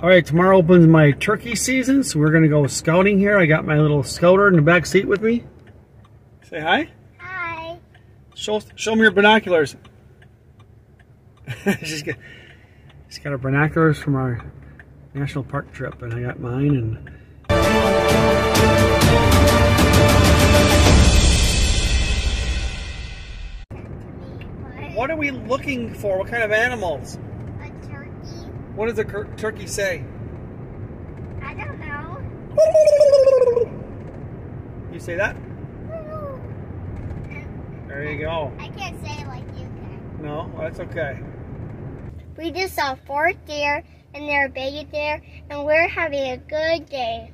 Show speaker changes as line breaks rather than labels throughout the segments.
All right, tomorrow opens my turkey season, so we're gonna go scouting here. I got my little scouter in the back seat with me. Say hi.
Hi.
Show me your binoculars. She's got her binoculars from our national park trip, and I got mine. And what are we looking for? What kind of animals?
A turkey.
What does a turkey say?
I don't know.
You say that? There you go.
I can't say it like you can.
No, that's okay.
We just saw 4 deer and there are baby deer, and we're having a good day.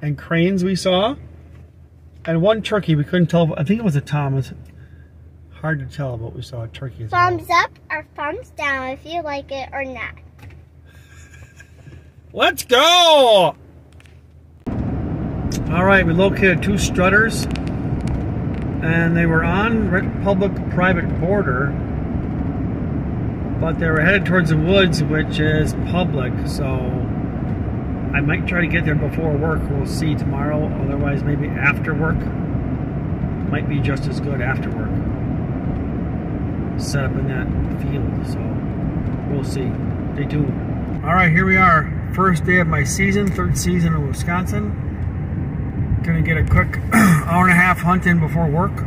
And cranes we saw. And one turkey, we couldn't tell. I think it was a tom. It's hard to tell, but we saw a turkey as well.
Thumbs up or thumbs down if you like it or not.
Let's go! All right, we located 2 strutters, and they were on public-private border, but they were headed towards the woods, which is public, so I might try to get there before work. We'll see tomorrow. Otherwise, maybe after work. Might be just as good after work. Set up in that field, so we'll see. Stay tuned. All right, here we are. First day of my season, 3rd season in Wisconsin. Gonna get a quick hour and a half hunt in before work.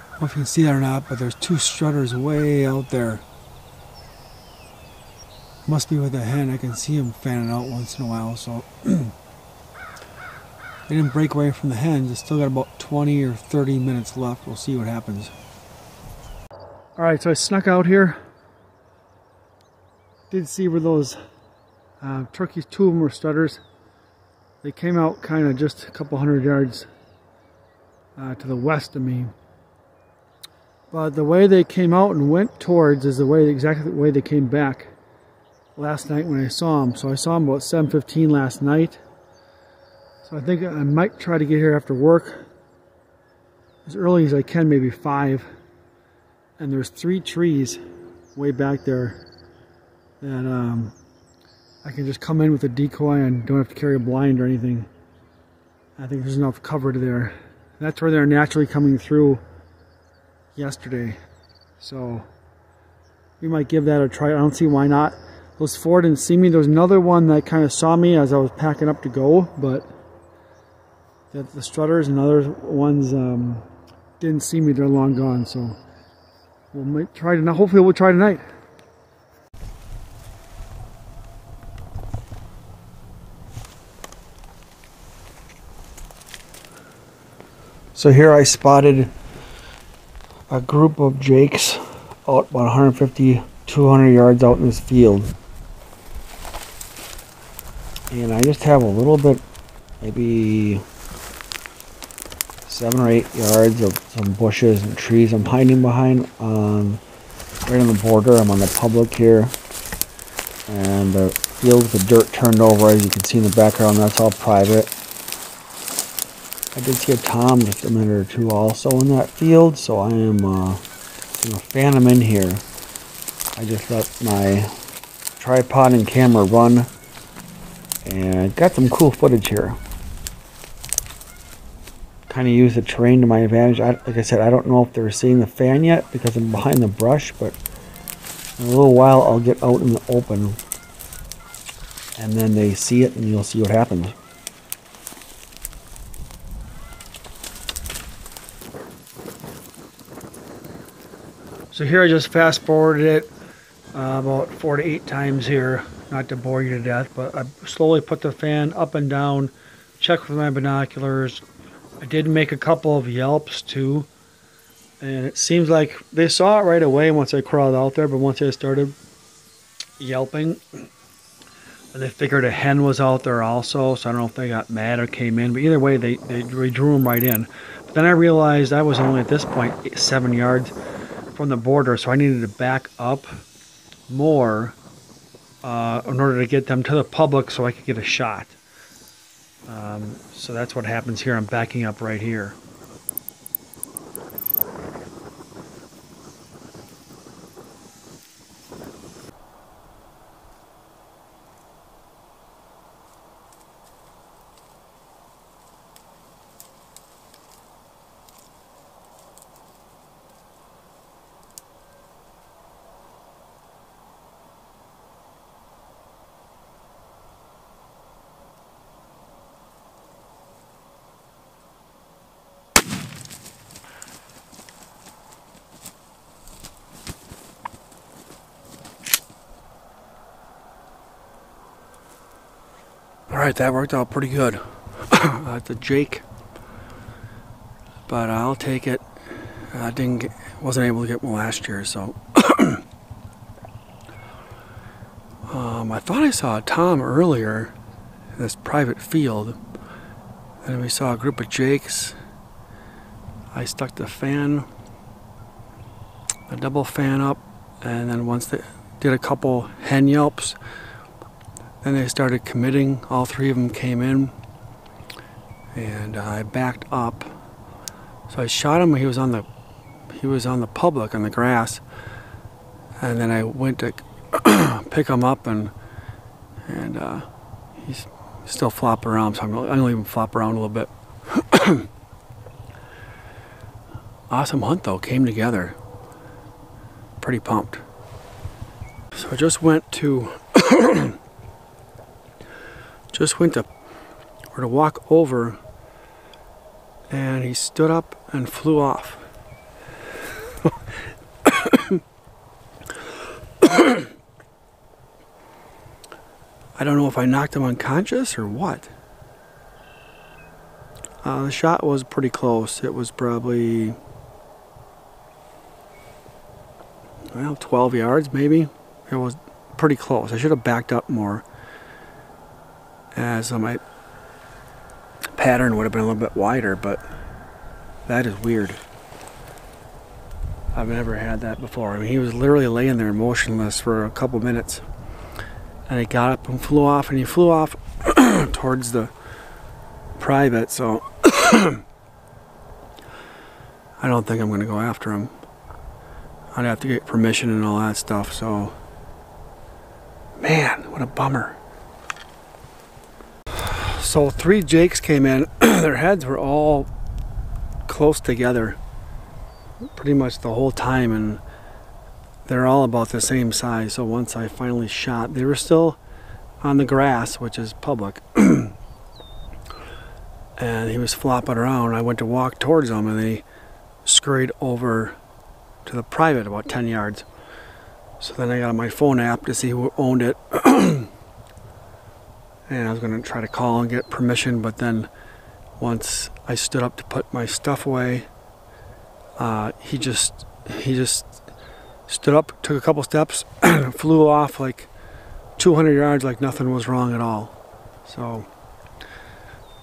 I don't know if you can see that or not, but there's 2 strutters way out there. Must be with a hen. I can see them fanning out once in a while, so they didn't break away from the hens. They still got about 20 or 30 minutes left. We'll see what happens. Alright, so I snuck out here. Did see where those turkeys, 2 of them were strutters. They came out kind of just a couple 100 yards to the west of me. But the way they came out and went towards is exactly the way they came back last night when I saw them. So I saw them about 7:15 last night. So I think I might try to get here after work as early as I can, maybe 5. And there's 3 trees way back there that I can just come in with a decoy and don't have to carry a blind or anything. I think there's enough cover there. That's where they're naturally coming through yesterday, so we might give that a try. I don't see why not. Those 4 didn't see me. There was another one that kind of saw me as I was packing up to go, but the strutters and other ones didn't see me. They're long gone, so we might try tonight. Hopefully we'll try tonight. So here I spotted a group of jakes out about 150, 200 yards out in this field. And I just have a little bit, maybe 7 or 8 yards of some bushes and trees I'm hiding behind right on the border. I'm on the public here. And the field with the dirt turned over, as you can see in the background, that's all private. I did see a tom just a minute or 2 also in that field, so I am going to fan them in here. I just let my tripod and camera run, and got some cool footage here. kind of use the terrain to my advantage. Like I said, I don't know if they're seeing the fan yet because I'm behind the brush, but in a little while I'll get out in the open and then they see it and you'll see what happens. So here I just fast forwarded it about 4 to 8 times here, not to bore you to death, but I slowly put the fan up and down, checked with my binoculars. I did make a couple of yelps too, and it seems like they saw it right away once I crawled out there, but once I started yelping, and they figured a hen was out there also, so I don't know if they got mad or came in, but either way they drew them right in. But then I realized I was only at this point 7 yards from the border, so I needed to back up more in order to get them to the public so I could get a shot. So that's what happens here. I'm backing up right here. Alright, that worked out pretty good. It's a Jake, but I'll take it. I wasn't able to get one last year, so I thought I saw a tom earlier in this private field, and we saw a group of Jakes. I stuck the double fan up, and then once they did a couple hen yelps, then they started committing. All 3 of them came in, and I backed up. So I shot him. He was on the public on the grass, and then I went to pick him up, and he's still flopping around. So I'm gonna leave him flop around a little bit. Awesome hunt though. Came together. Pretty pumped. So I just went to walk over, and he stood up and flew off. I don't know if I knocked him unconscious or what. The shot was pretty close. It was probably, well, 12 yards maybe. It was pretty close. I should have backed up more, as my pattern would have been a little bit wider, but that is weird. I've never had that before. I mean, he was literally laying there motionless for a couple minutes, and he got up and flew off, and he flew off towards the private, so I don't think I'm going to go after him. I'd have to get permission and all that stuff, so man, what a bummer. So 3 Jakes came in. Their heads were all close together pretty much the whole time, and they're all about the same size. So once I finally shot, they were still on the grass, which is public, and he was flopping around. I went to walk towards them, and they scurried over to the private about 10 yards. So then I got on my phone app to see who owned it. And I was going to try to call and get permission, but then once I stood up to put my stuff away, he just stood up, took a couple steps, and flew off like 200 yards like nothing was wrong at all. So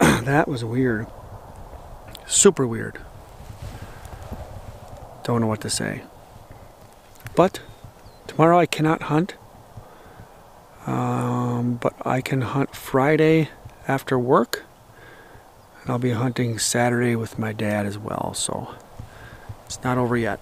that was weird. Super weird. Don't know what to say. But tomorrow I cannot hunt. But I can hunt Friday after work, and I'll be hunting Saturday with my dad as well, so it's not over yet.